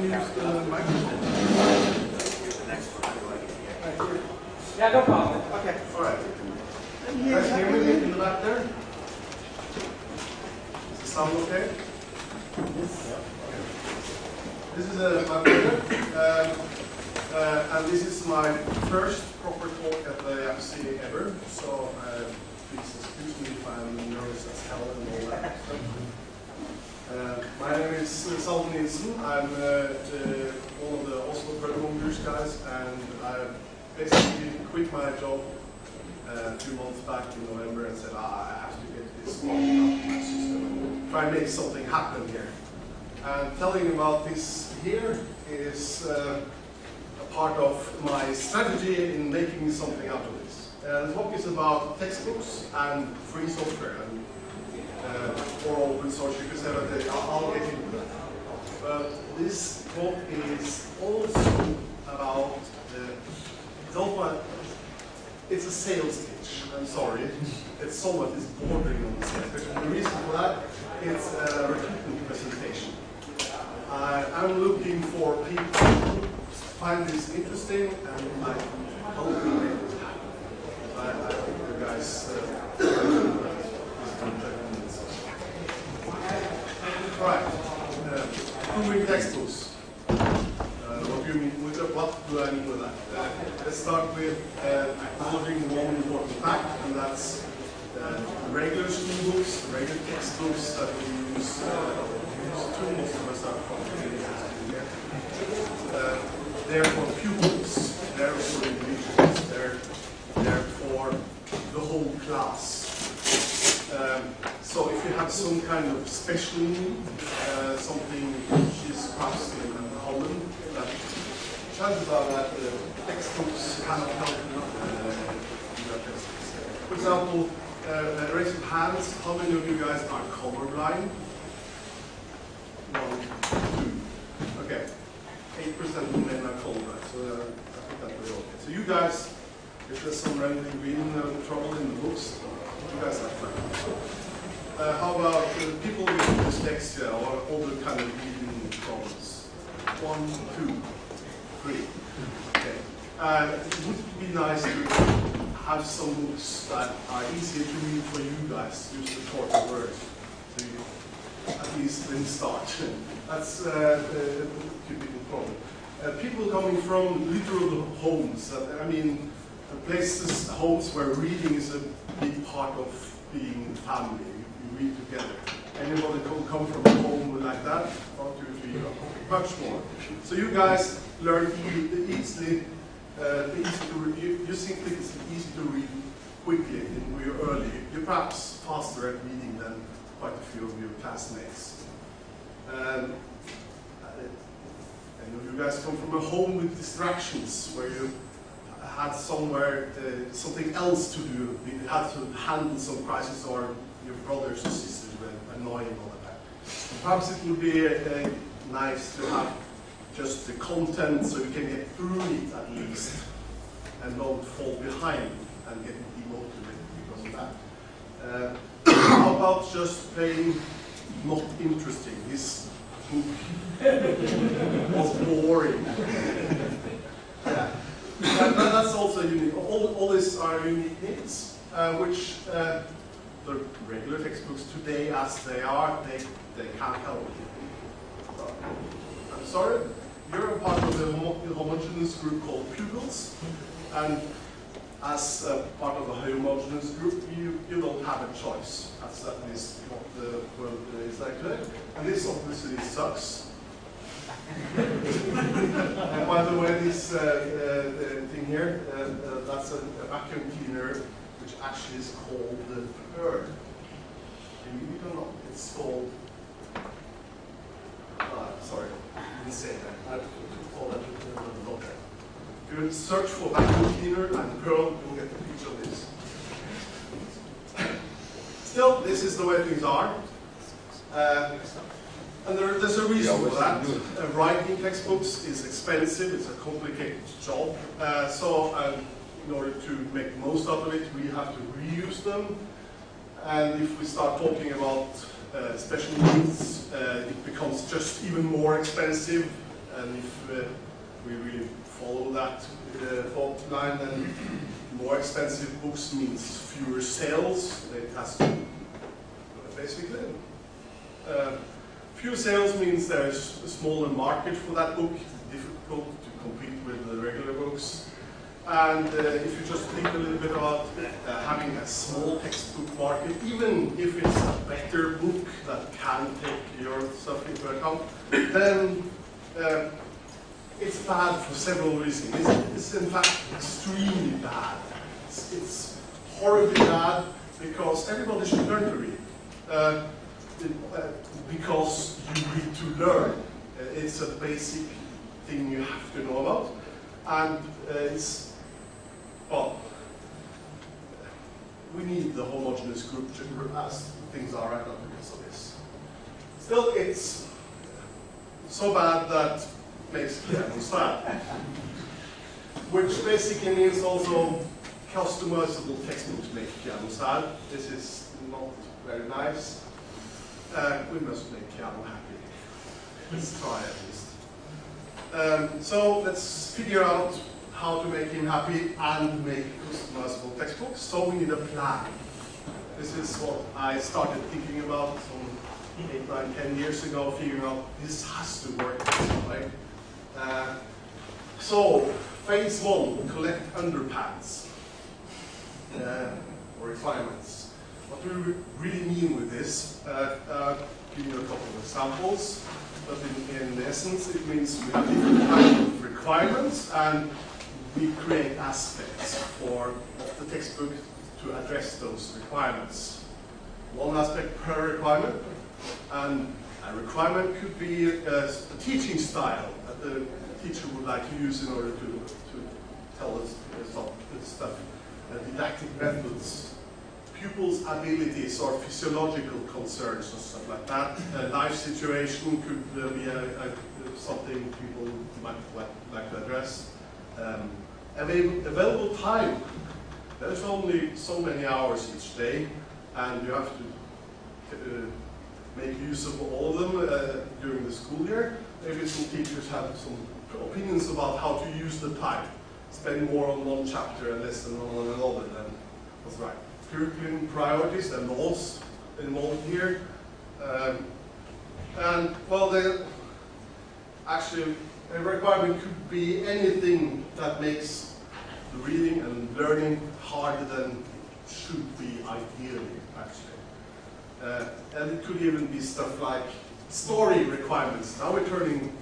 can use the microphone. Yeah, no problem. Okay, all right. You guys hear me in the back there? Does the sound okay? Yes. Okay. This is my brother, and this is my first proper talk at the FC ever, so please excuse me if I'm nervous as hell and all that stuff. My name is Salve Nilsen. I'm one of the Oslo Bergmongers guys, and I basically quit my job 2 months back in November and said, I have to get this out of my system and try and make something happen here. And telling you about this here is a part of my strategy in making something out of this. The talk is about textbooks and free software, and or open source, you could say that I'll get into that. But this talk is also about it's a sales pitch. I'm sorry. It's somewhat bordering on the sales pitch. And the reason for that, it's a recruitment presentation. I'm looking for people who find this interesting and like help me make it happen. I think you guys right. Improving textbooks. What do you mean? What do I mean with that? Let's start with acknowledging one important fact, and that's regular school books, regular textbooks that we use to most of us are from here. They're for pupils, they're for individuals, they're for the whole class. So if you have some kind of special need, something which is perhaps uncommon, chances are that the textbooks cannot help you do that. For example, raise your hands. How many of you guys are colorblind? 1, 2. Okay. 8% of men are colorblind, so I think that will be okay. So you guys, if there's some random green trouble in the books, you guys are fine. How about people with dyslexia or other kind of reading problems? 1, 2, 3. Okay. It would be nice to have some books that are easier to read for you guys. Use the shorter words, so you at least then start. That's a typical problem. People coming from literal homes. I mean, places, homes where reading is a big part of being family. You read together. Anybody can come from a home like that? 1, 2, 3, much more. So you guys learn easily. You think it's easy to read quickly when you're early. You're perhaps faster at reading than quite a few of your classmates. And you guys come from a home with distractions, where you had somewhere something else to do. You had to handle some crisis, or your brothers or sisters were annoying all the time. Perhaps it would be nice to have just the content so you can get through it at least and don't fall behind and get demotivated because of that. How about just plain not interesting? This book was boring. Yeah. That's also unique. All these are unique needs, which the regular textbooks today, as they are, they can't help with. So, I'm sorry. You're a part of the homogeneous group called pupils, and as a part of a homogeneous group, you don't have a choice. That's at least what the world is like today. And this obviously sucks. And by the way, this thing here, that's a vacuum cleaner, which actually is called the Pearl. And you don't know, it's called. Sorry, I didn't say that. I call that the doctor. If you search for vacuum cleaner and Pearl, you'll get a picture of this. Still, this is the way things are. And there's a reason for that. Writing textbooks is expensive, it's a complicated job. In order to make the most out of it, we have to reuse them. And if we start talking about special needs, it becomes just even more expensive. and if we really follow that thought line, then more expensive books means fewer sales. It has to, basically. Fewer sales means there's a smaller market for that book. It's difficult to compete with the regular books. And if you just think a little bit about having a small textbook market, even if it's a better book that can take your stuff into account, then it's bad for several reasons. It's in fact extremely bad. It's horribly bad because everybody should learn to read. Because you read to learn. It's a basic thing you have to know about. And well, we need the homogeneous group as things are right now because of this. Still, it's so bad that it makes piano sad. Which basically means also customizable textbooks make piano sad. This is not very nice. We must make piano happy. Let's try at least. So let's figure out how to make him happy and make customizable textbooks. So we need a plan. This is what I started thinking about some 8, 9, 10 years ago, figuring out this has to work this way. So phase 1, collect underpants or requirements. What do we really mean with this? I'll give you a couple of examples, but in essence it means we have different kinds of requirements and we create aspects for the textbook to address those requirements. One aspect per requirement, and a requirement could be a teaching style that the teacher would like to use in order to tell us stuff, didactic methods, pupils' abilities or physiological concerns or stuff like that. A life situation could be something people might like to address. Available time. There's only so many hours each day, and you have to make use of all of them during the school year. Maybe some teachers have some opinions about how to use the time. Spend more on one chapter and less than on another. Then that's right. Curriculum priorities and laws involved here. And well, actually, a requirement could be anything that makes the reading and learning harder than it should be ideally, actually. And it could even be stuff like story requirements. Now we're turning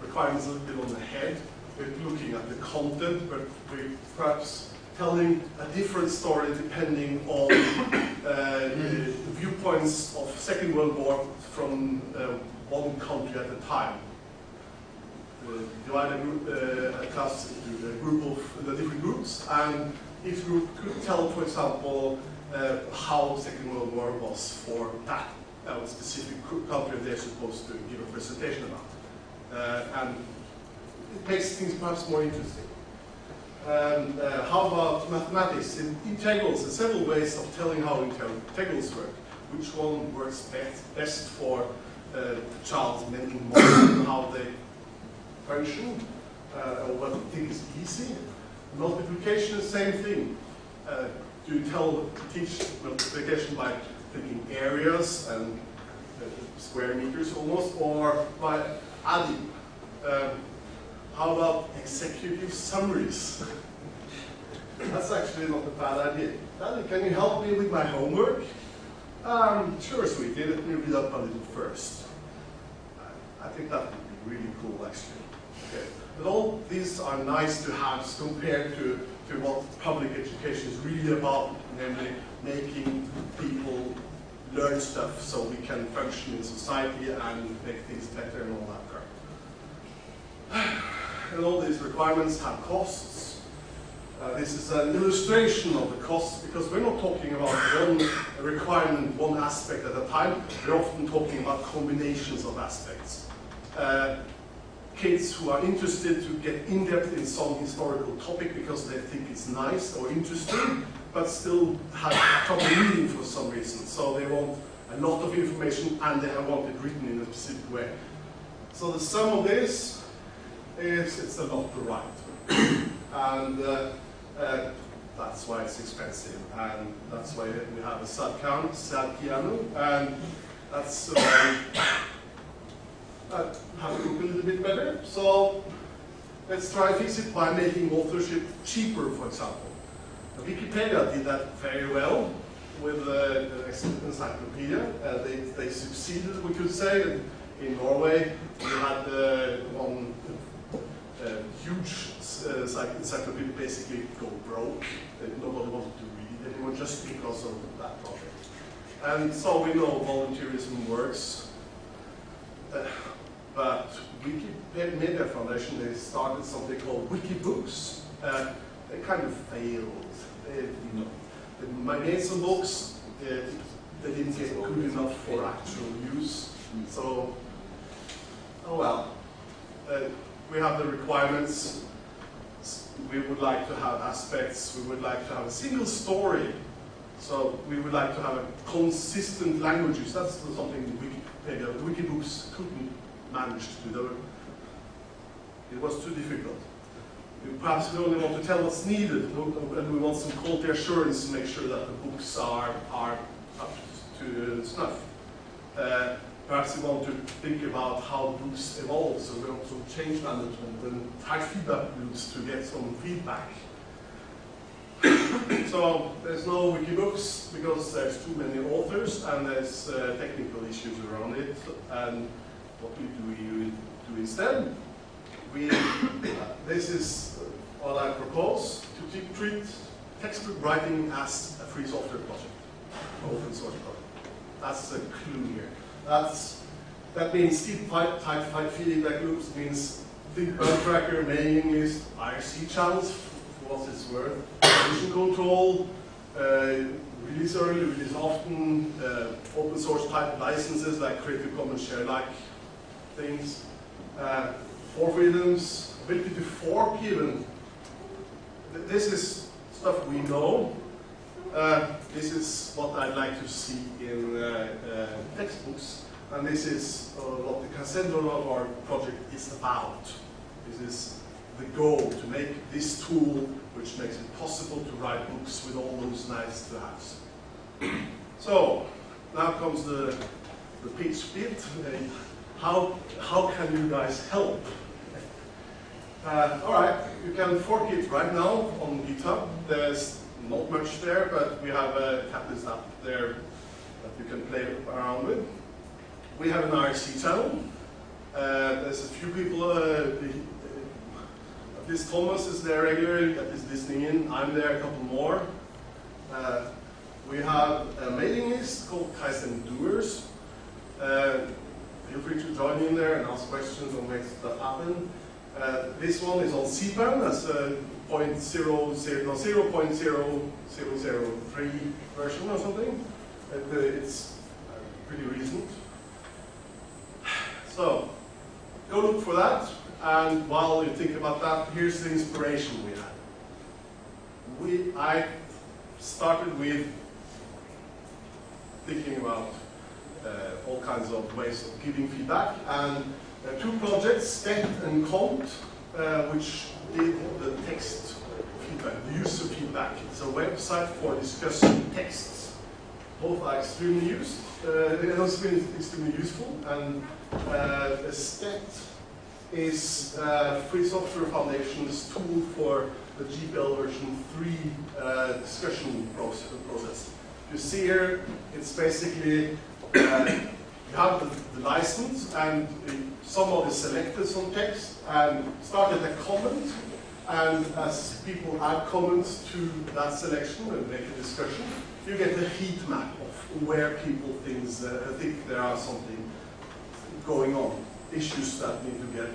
requirements a little bit on the head. We're looking at the content, but we're perhaps telling a different story depending on the viewpoints of Second World War from one country at a time. Divide a class into a group of the different groups, and each group could tell, for example, how Second World War was for that specific country they're supposed to give a presentation about. And it makes things perhaps more interesting. And how about mathematics? Integrals, and several ways of telling how integrals work. Which one works best for the child's mental model, how they function, or what you think is easy. Multiplication is the same thing. Do you teach multiplication by thinking areas and square meters almost, or by adding? How about executive summaries? That's actually not a bad idea. Daddy, can you help me with my homework? Sure, sweetie, let me read up a little first. I think that would be really cool, actually. Okay. But all these are nice to have compared to what public education is really about, namely making people learn stuff so we can function in society and make things better and all that crap. And all these requirements have costs. This is an illustration of the costs, because we're not talking about one requirement, one aspect at a time. We're often talking about combinations of aspects. Kids who are interested to get in-depth in some historical topic because they think it's nice or interesting, but still have trouble reading for some reason. So they want a lot of information and they want it written in a specific way. So the sum of this is it's a lot to write. And that's why it's expensive. And that's why we have a sad piano. And that's why have to look a little bit better. So let's try to fix it by making authorship cheaper, for example. Wikipedia did that very well with the encyclopedia. They succeeded, we could say. In Norway, we had one huge encyclopedia basically go broke. Nobody wanted to read it anymore just because of that project. And so we know volunteerism works. But Wikimedia Foundation, they started something called Wikibooks. They kind of failed. They made some books, they didn't get good enough for actual use. So, oh well. We have the requirements. We would like to have aspects. We would like to have a single story. So we would like to have a consistent languages. That's something Wikipedia, Wikibooks couldn't manage to do. It was too difficult. Perhaps we only want to tell what's needed, and we want some quality assurance to make sure that the books are up to snuff. Perhaps we want to think about how books evolve, so we want some change management and high feedback loops to get some feedback. So there's no Wikibooks because there's too many authors and there's technical issues around it. And what do we do instead? This is what I propose, to treat textbook writing as a free software project, open source project. That's the clue here. That means keep tight feedback loops, means think bug tracker, mailing list, IRC channels, for what it's worth, version control, release early, release often, open source type licenses like Creative Commons share-like things, for freedoms, ability to fork even. This is stuff we know. This is what I'd like to see in textbooks, and this is what the Kaizendo of our project is about. This is the goal, to make this tool which makes it possible to write books with all those nice to-haves. So, now comes the pitch bit. How can you guys help? Alright, you can fork it right now on GitHub. There's not much there, but we have a catalyst app there that you can play around with. We have an IRC channel. There's a few people, at least Thomas is there regularly, that is listening in. I'm there, a couple more. We have a mailing list called Kaizendo. Feel free to join in there and ask questions and make stuff happen. This one is on CPAN as a 0.003 version or something. It's pretty recent. So, go look for that, and while you think about that, here's the inspiration we had. I started with thinking about all kinds of ways of giving feedback, and there are two projects, Step and Cont, which did the text feedback, the user feedback. It's a website for discussing texts. Both are extremely extremely useful, and Step is Free Software Foundation's tool for the GPL version 3 discussion process. You see here, it's basically you have the license, and somebody selected some text and started a comment, and as people add comments to that selection and make a discussion, you get a heat map of where people think there are something going on, issues that need to get